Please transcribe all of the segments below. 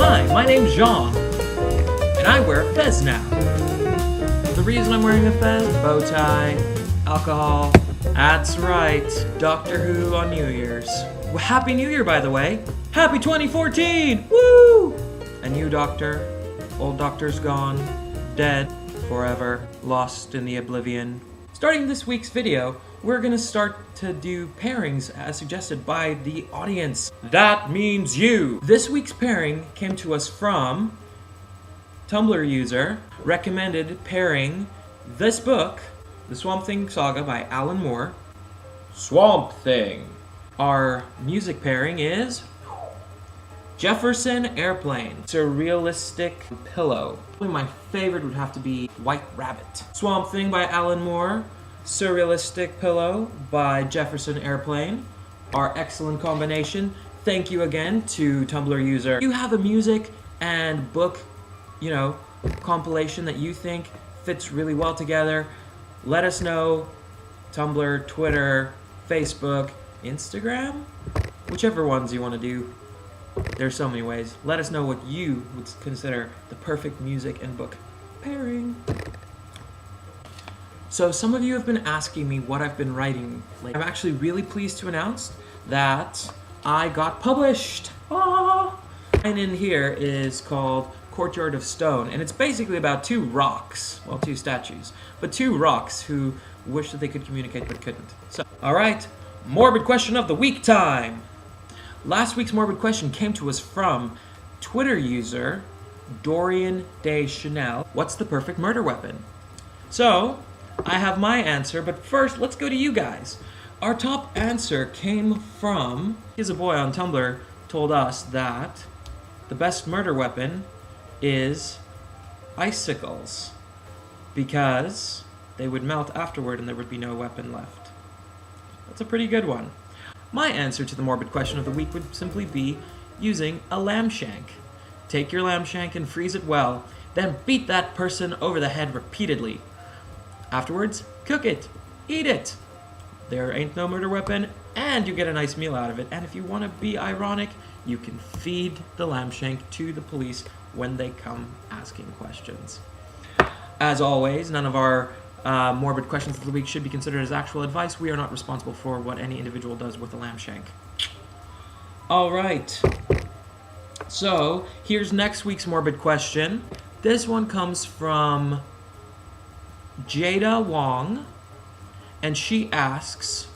Hi, my name's Jean, and I wear a fez now. The reason I'm wearing a fez, bow tie, alcohol, that's right, Doctor Who on New Year's. Well, Happy New Year, by the way. Happy 2014! Woo! A new doctor, old doctor's gone, dead, forever, lost in the oblivion. Starting this week's video, we're gonna start to do pairings as suggested by the audience. That means you! This week's pairing came to us from Tumblr user recommended pairing this book, The Swamp Thing Saga by Alan Moore. Swamp Thing. Our music pairing is Jefferson Airplane. It's a realistic pillow. My favorite would have to be White Rabbit. Swamp Thing by Alan Moore. Surrealistic Pillow by Jefferson Airplane. Our excellent combination. Thank you again to Tumblr user. If you have a music and book, compilation that you think fits really well together, let us know. Tumblr, Twitter, Facebook, Instagram, whichever ones you want to do. There's so many ways. Let us know what you would consider the perfect music and book pairing. So some of you have been asking me what I've been writing lately. I'm actually really pleased to announce that I got published. Ah! And in here is called Courtyard of Stone, and it's basically about two rocks, well, two statues, but two rocks who wish that they could communicate but couldn't. So, all right, Morbid Question of the Week time. Last week's Morbid Question came to us from Twitter user Dorian Day Chanel. What's the perfect murder weapon? So, I have my answer, but first, let's go to you guys. Our top answer came from, he's a boy on Tumblr, told us that the best murder weapon is icicles, because they would melt afterward and there would be no weapon left. That's a pretty good one. My answer to the morbid question of the week would simply be using a lamb shank. Take your lamb shank and freeze it well, then beat that person over the head repeatedly. Afterwards, cook it, eat it. There ain't no murder weapon, and you get a nice meal out of it. And if you want to be ironic, you can feed the lamb shank to the police when they come asking questions. As always, none of our morbid questions of the week should be considered as actual advice. We are not responsible for what any individual does with a lamb shank. All right. So here's next week's morbid question. This one comes from Jada Wong, and she asks,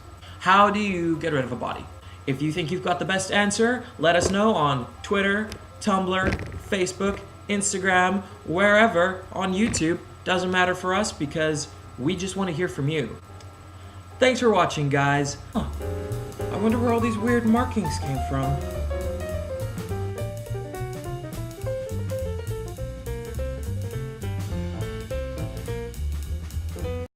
how do you get rid of a body? If you think you've got the best answer, let us know on Twitter, Tumblr, Facebook, Instagram, wherever, on YouTube. Doesn't matter for us because we just want to hear from you. Thanks for watching, guys. I wonder where all these weird markings came from.